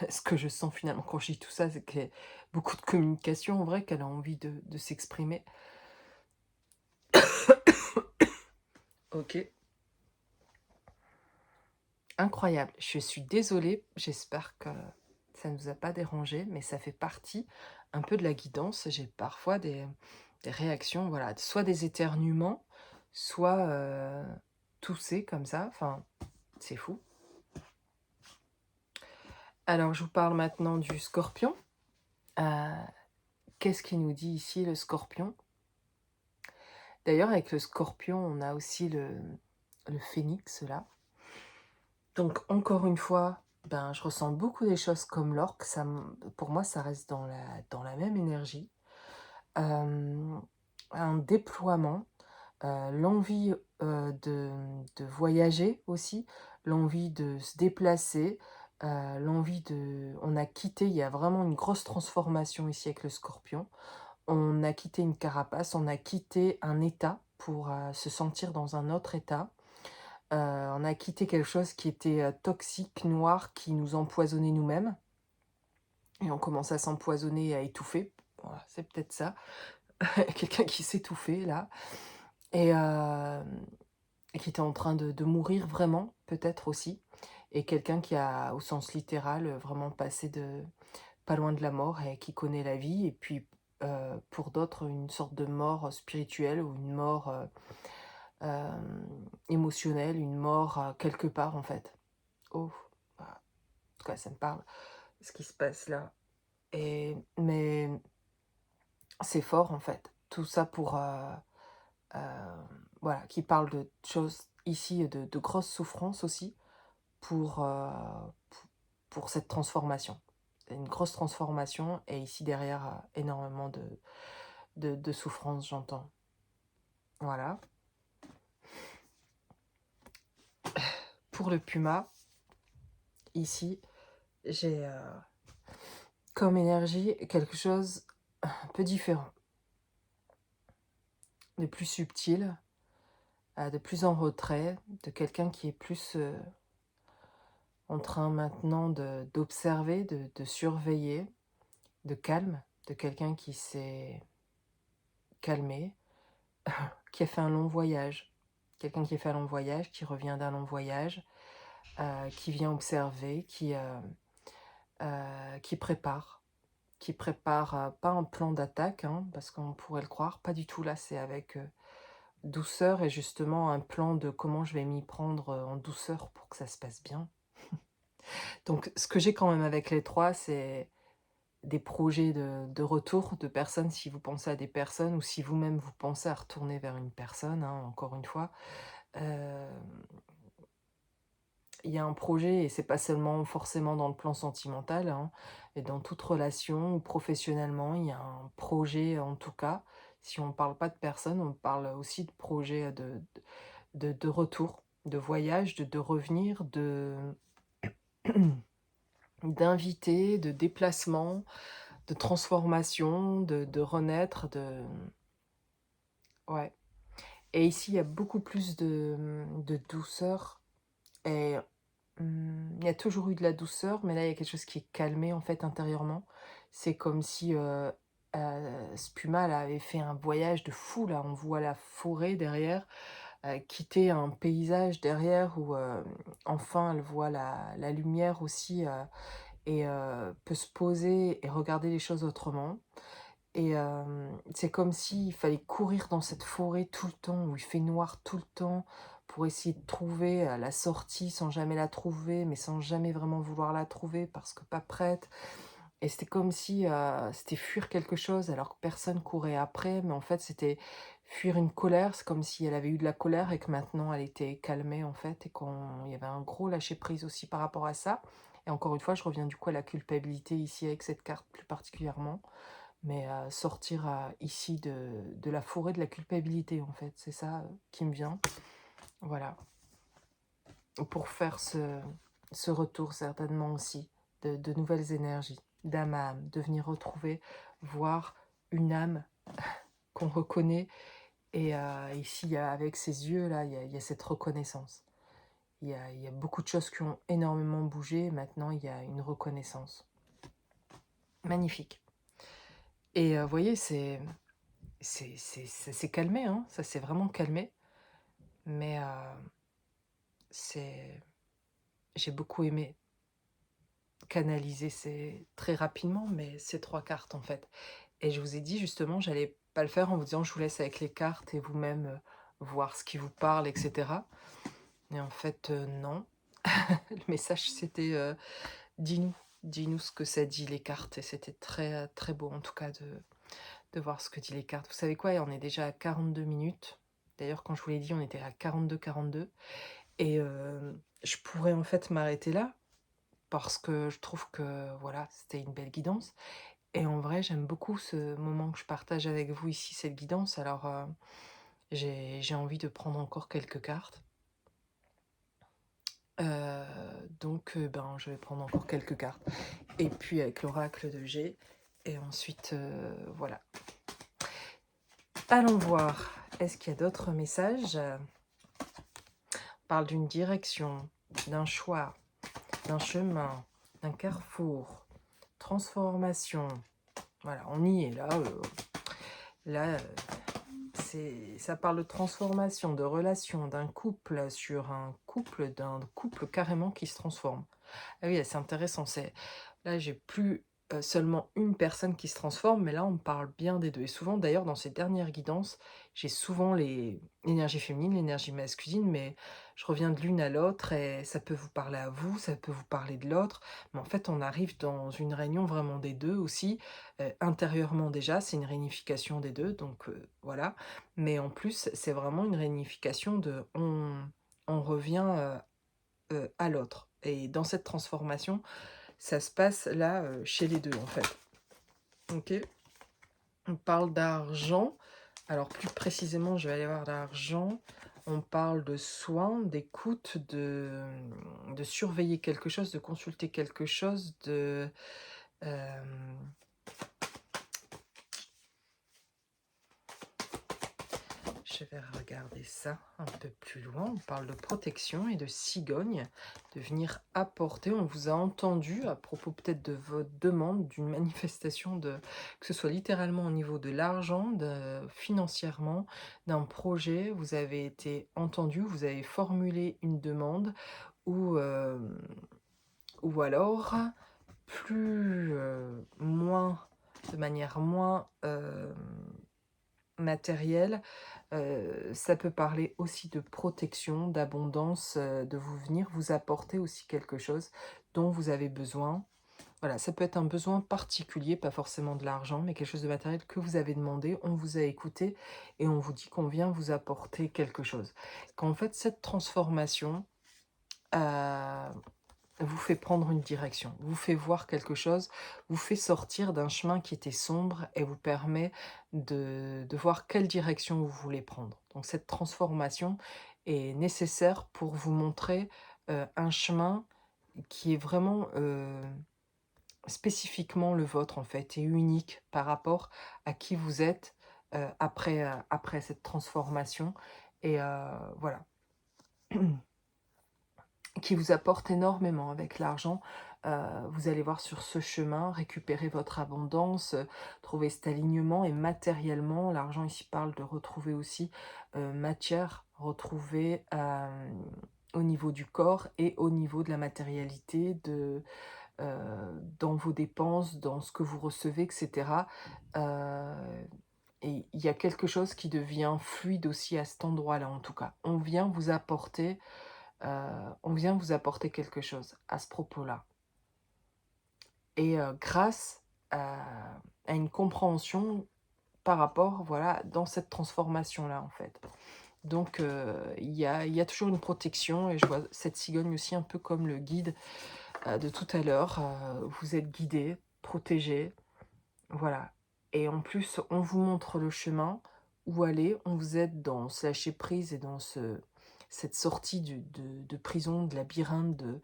ce que je sens finalement quand je dis tout ça, c'est qu'il y a beaucoup de communication en vrai, qu'elle a envie de s'exprimer. OK, incroyable. Je suis désolée, j'espère que ça ne vous a pas dérangé, mais ça fait partie un peu de la guidance. J'ai parfois des réactions, voilà, soit des éternuements, soit, tousser comme ça, enfin, c'est fou. Alors je vous parle maintenant du scorpion. Heu, qu'est-ce qu'il nous dit ici le scorpion? D'ailleurs avec le scorpion, on a aussi le phénix là. Donc encore une fois, ben, je ressens beaucoup des choses comme l'orque, pour moi ça reste dans la même énergie. Hem, un déploiement, l'envie, de voyager aussi, l'envie de se déplacer, l'envie on a quitté il y a vraiment une grosse transformation ici avec le scorpion. On a quitté une carapace, on a quitté un état pour, se sentir dans un autre état. On a quitté quelque chose qui était, toxique, noir, qui nous empoisonnait nous-mêmes et on commence à s'empoisonner et à étouffer. Voilà, c'est peut-être ça. Quelqu'un qui s'étouffait là et et qui était en train de mourir vraiment, peut-être aussi et quelqu'un qui a, au sens littéral, vraiment passé de pas loin de la mort et qui connaît la vie et puis, pour d'autres, une sorte de mort spirituelle ou une mort, émotionnelle, une mort, quelque part en fait. Oh, bah, en tout cas ça me parle, ce qui se passe là mais c'est fort en fait. Tout ça pour, voilà, qui parle de choses ici, de grosses souffrances aussi pour, pour cette transformation. Une grosse transformation et ici derrière, énormément de souffrance, j'entends. Voilà. Pour le puma, ici, j'ai, comme énergie quelque chose un peu différent, de plus subtil, de plus en retrait, de quelqu'un qui est plus, en train maintenant d'observer, de surveiller, de calme, de quelqu'un qui s'est calmé, qui a fait un long voyage. quelqu'un qui a fait un long voyage, qui revient d'un long voyage, qui vient observer, qui prépare. Qui prépare, pas un plan d'attaque, hein, parce qu'on pourrait le croire, pas du tout là, c'est avec, douceur et justement un plan de comment je vais m'y prendre, en douceur pour que ça se passe bien. Donc ce que j'ai quand même avec les 3, c'est des projets de retour de personnes, si vous pensez à des personnes ou si vous-même vous pensez à retourner vers une personne, hein, encore une fois. Hem, il y a un projet et c'est pas seulement forcément dans le plan sentimental, hein, et dans toute relation ou professionnellement, il y a un projet en tout cas. Si on parle pas de personne, on parle aussi de projet, de retour, de voyage, de revenir, d'inviter, de déplacement, de transformation, de renaître, ouais. Et ici, il y a beaucoup plus de douceur et il y a toujours eu de la douceur, mais là, il y a quelque chose qui est calmé, en fait, intérieurement. C'est comme si, Spuma, là, avait fait un voyage de fou, là. On voit la forêt derrière, quitter un paysage derrière où, enfin, elle voit la lumière aussi, et peut se poser et regarder les choses autrement. Et c'est comme s'il fallait courir dans cette forêt tout le temps, où il fait noir tout le temps, pour essayer de trouver, la sortie sans jamais la trouver, mais sans jamais vraiment vouloir la trouver parce que pas prête. Et c'était comme si, c'était fuir quelque chose alors que personne courait après, mais en fait, c'était fuir une colère. C'est comme si elle avait eu de la colère et que maintenant elle était calmée, en fait, et qu'il y avait un gros lâcher prise aussi par rapport à ça. Et encore une fois, je reviens du coup à la culpabilité ici avec cette carte plus particulièrement. Mais sortir, ici de la forêt de la culpabilité, en fait, c'est ça, qui me vient. Voilà. Pour faire ce retour certainement aussi de nouvelles énergies, d'âme à âme, de venir retrouver, voir une âme qu'on reconnaît et ici, avec ces yeux-là, il y a cette reconnaissance. Il y a beaucoup de choses qui ont énormément bougé, maintenant il y a une reconnaissance. Magnifique. Et vous voyez, ça s'est calmé, hein, ça s'est vraiment calmé, mais c'est j'ai beaucoup aimé canaliser ces très rapidement, mais ces 3 cartes, en fait. Et je vous ai dit justement, j'allais pas le faire en vous disant: «Je vous laisse avec les cartes et vous-même, voir ce qui vous parle et cetera». Et en fait, non. Le message c'était, «Dis-nous, dis-nous ce que ça dit les cartes» et c'était très, très beau en tout cas de voir ce que dit les cartes. Vous savez quoi? On est déjà à 42 minutes. D'ailleurs, quand je vous l'ai dit, on était à 42-42 et je pourrais en fait m'arrêter là parce que je trouve que voilà, c'était une belle guidance et en vrai, j'aime beaucoup ce moment que je partage avec vous ici, cette guidance. Alors, j'ai envie de prendre encore quelques cartes. Donc, ben, je vais prendre encore quelques cartes et puis avec l'oracle de G et ensuite, voilà. Allons voir, est-ce qu'il y a d'autres messages? On parle d'une direction, d'un choix, d'un chemin, d'un carrefour, transformation. Voilà, on y est là, ça parle de transformation, de relation, d'un couple sur un couple, d'un couple carrément qui se transforme. Ah oui, c'est intéressant, là, j'ai plus, seulement une personne qui se transforme, mais là, on parle bien des 2 et souvent, d'ailleurs, dans ces dernières guidances, j'ai souvent l'énergie féminine, l'énergie masculine, mais je reviens de l'une à l'autre et ça peut vous parler à vous, ça peut vous parler de l'autre, mais en fait, on arrive dans une réunion vraiment des 2 aussi, intérieurement déjà, c'est une réunification des 2, donc voilà, mais en plus, c'est vraiment une réunification on revient, à l'autre et dans cette transformation, ça se passe là, chez les 2 en fait. OK? On parle d'argent. Alors plus précisément, je vais aller voir l'argent. On parle de soins, d'écoute, de surveiller quelque chose, de consulter quelque chose, hem, je vais regarder ça un peu plus loin. On parle de protection et de cigogne, de venir apporter. On vous a entendu à propos peut-être de votre demande, d'une manifestation de, que ce soit littéralement au niveau de l'argent, financièrement, d'un projet. Vous avez été entendu, vous avez formulé une demande ou ou alors plus, moins, de manière moins matérielle. Ça peut parler aussi de protection, d'abondance, de vous venir vous apporter aussi quelque chose dont vous avez besoin. Voilà, ça peut être un besoin particulier, pas forcément de l'argent, mais quelque chose de matériel que vous avez demandé, on vous a écouté et on vous dit qu'on vient vous apporter quelque chose. Qu'en fait, cette transformation, heu vous fait prendre une direction, vous fait voir quelque chose, vous fait sortir d'un chemin qui était sombre et vous permet de voir quelle direction vous voulez prendre. Donc cette transformation est nécessaire pour vous montrer, un chemin qui est vraiment, spécifiquement le vôtre en fait et unique par rapport à qui vous êtes, après cette transformation et voilà. Qui vous apporte énormément avec l'argent. Vous allez voir sur ce chemin, récupérer votre abondance, trouver cet alignement et matériellement, l'argent ici parle de retrouver aussi, matière, retrouver, au niveau du corps et au niveau de la matérialité, dans vos dépenses, dans ce que vous recevez et cetera. Heu et il y a quelque chose qui devient fluide aussi à cet endroit-là, en tout cas. On vient vous apporter quelque chose à ce propos-là et grâce à une compréhension par rapport, voilà, dans cette transformation-là, en fait. Donc il y a toujours une protection et je vois cette cigogne aussi un peu comme le guide, de tout à l'heure. Vous êtes guidés, protégés, voilà et en plus, on vous montre le chemin, où aller. On vous aide dans ce lâcher prise et dans cette sortie de prison, de labyrinthe, de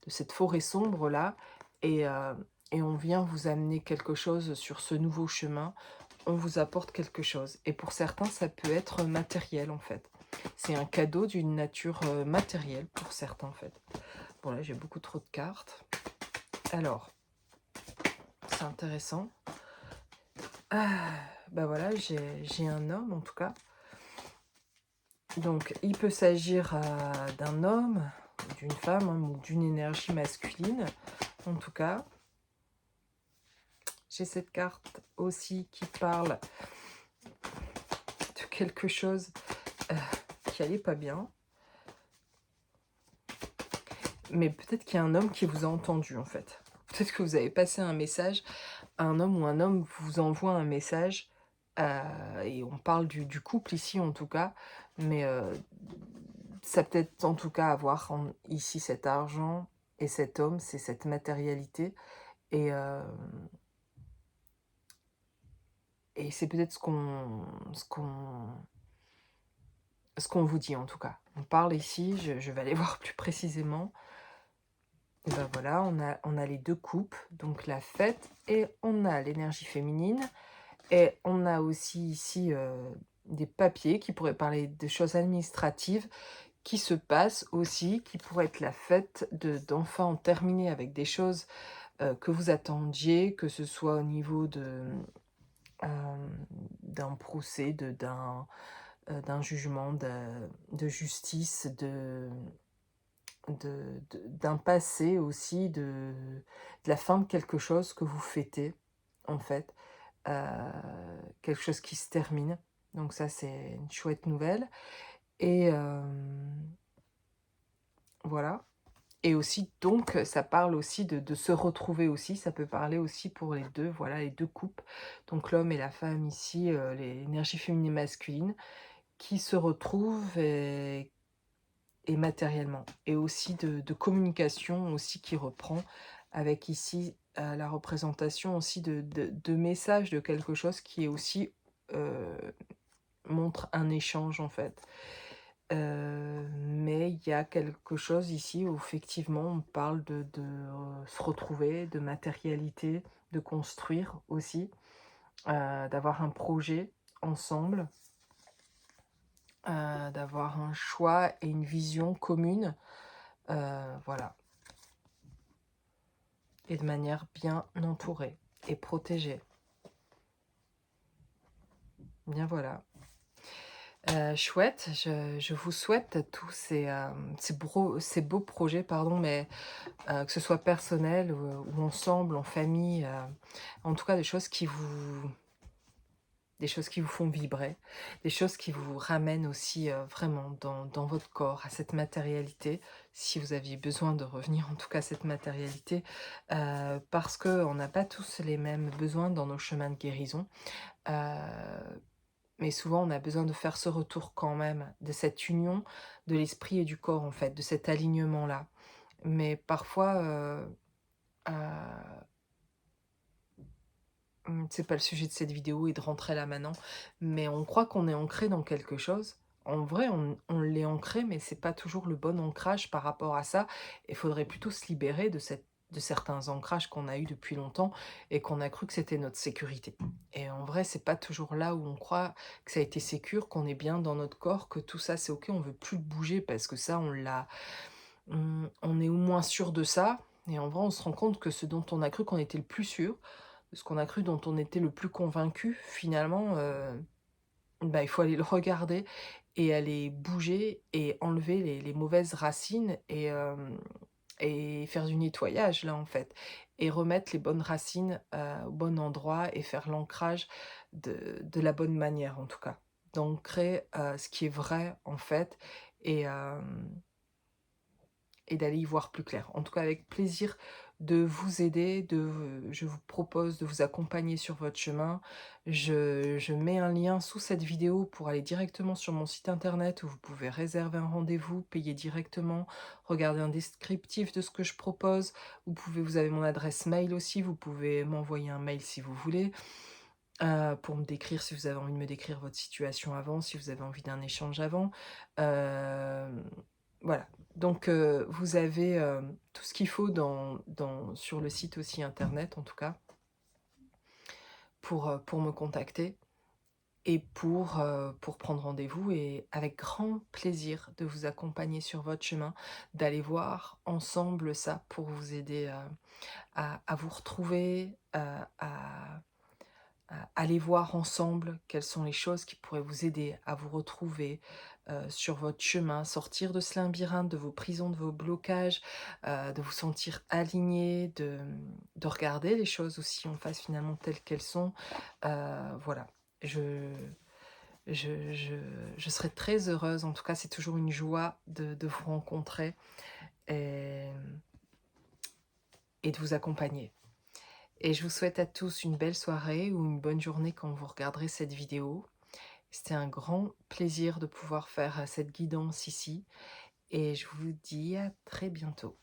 cette forêt sombre-là et on vient vous amener quelque chose sur ce nouveau chemin. On vous apporte quelque chose et pour certains, ça peut être matériel, en fait. C'est un cadeau d'une nature, matérielle pour certains, en fait. Bon là, j'ai beaucoup trop de cartes. Alors, c'est intéressant. Ah, bah voilà, j'ai un homme en tout cas. Donc, il peut s'agir d'un homme, d'une femme hein, ou d'une énergie masculine. En tout cas, j'ai cette carte aussi qui parle de quelque chose euh, qui allait pas bien. Mais peut-être qu'il y a un homme qui vous a entendu en fait. Peut-être que vous avez passé un message à un homme ou un homme vous envoie un message. Et on parle du couple ici en tout cas. Mais ça peut-être en tout cas avoir ici cet argent et cet homme, c'est cette matérialité. Et, euh, et c'est peut-être ce qu'on vous dit en tout cas. On parle ici, je vais aller voir plus précisément. Et ben voilà, on a les deux coupes, donc la fête, et on a l'énergie féminine. Et on a aussi ici des papiers qui pourraient parler de choses administratives qui se passent aussi, qui pourraient être la fête d'enfin en terminer avec des choses que vous attendiez, que ce soit au niveau euh, d'un procès, d'un jugement, de justice, d'un passé aussi, de la fin de quelque chose que vous fêtez, en fait. Quelque chose qui se termine. Donc ça, c'est une chouette nouvelle. Et voilà. Et aussi, donc, ça parle aussi de se retrouver aussi. Ça peut parler aussi pour les deux, voilà, les deux couples. Donc l'homme et la femme ici, l'énergie féminine et masculine, qui se retrouvent et matériellement. Et aussi de communication aussi qui reprend avec ici la représentation aussi de messages de quelque chose qui est aussi montre un échange en fait. Mais il y a quelque chose ici où effectivement on parle de se retrouver, de matérialité, de construire aussi, d'avoir un projet ensemble. d'avoir un choix et une vision commune, voilà, et de manière bien entourée et protégée. Bien voilà. Chouette, je vous souhaite tous ces beaux projets, pardon, mais que ce soit personnel ou ensemble, en famille, en tout cas des choses qui vous font vibrer, des choses qui vous ramènent aussi, vraiment dans votre corps, à cette matérialité, si vous aviez besoin de revenir en tout cas à cette matérialité, parce qu'on n'a pas tous les mêmes besoins dans nos chemins de guérison. Mais souvent, on a besoin de faire ce retour quand même, de cette union de l'esprit et du corps, en fait, de cet alignement-là. Mais parfois, heu, c'est pas le sujet de cette vidéo et de rentrer là maintenant, mais on croit qu'on est ancré dans quelque chose. En vrai, on l'est ancré, mais c'est pas toujours le bon ancrage par rapport à ça. Il faudrait plutôt se libérer de certains ancrages qu'on a eus depuis longtemps et qu'on a cru que c'était notre sécurité. Et en vrai, c'est pas toujours là où on croit que ça a été sécure, qu'on est bien dans notre corps, que tout ça c'est OK, on veut plus le bouger parce que ça on est au moins sûr de ça. Et en vrai, on se rend compte que ce dont on a cru qu'on était le plus sûr, ce qu'on a cru dont on était le plus convaincu, finalement, bah, il faut aller le regarder et aller bouger et enlever les mauvaises racines et faire du nettoyage là, en fait, et remettre les bonnes racines, au bon endroit et faire l'ancrage de la bonne manière, en tout cas. D'ancrer, ce qui est vrai, en fait, et d'aller y voir plus clair. En tout cas, avec plaisir de vous aider, je vous propose de vous accompagner sur votre chemin. Je mets un lien sous cette vidéo pour aller directement sur mon site internet où vous pouvez réserver un rendez-vous, payer directement, regarder un descriptif de ce que je propose. Vous avez mon adresse mail aussi, vous pouvez m'envoyer un mail si vous voulez, pour me décrire si vous avez envie de me décrire votre situation avant, si vous avez envie d'un échange avant. Hem, voilà. Donc, vous avez, tout ce qu'il faut sur le site aussi internet, en tout cas, pour me contacter et pour prendre rendez-vous, et avec grand plaisir de vous accompagner sur votre chemin, d'aller voir ensemble ça pour vous aider, à vous retrouver, aller voir ensemble quelles sont les choses qui pourraient vous aider à vous retrouver, sur votre chemin, sortir de ce labyrinthe, de vos prisons, de vos blocages, de vous sentir aligné, de regarder les choses aussi en face finalement telles qu'elles sont. Voilà, je je je je serais très heureuse, en tout cas c'est toujours une joie de vous rencontrer et de vous accompagner. Et je vous souhaite à tous une belle soirée ou une bonne journée quand vous regarderez cette vidéo. C'était un grand plaisir de pouvoir faire, cette guidance ici, et je vous dis à très bientôt.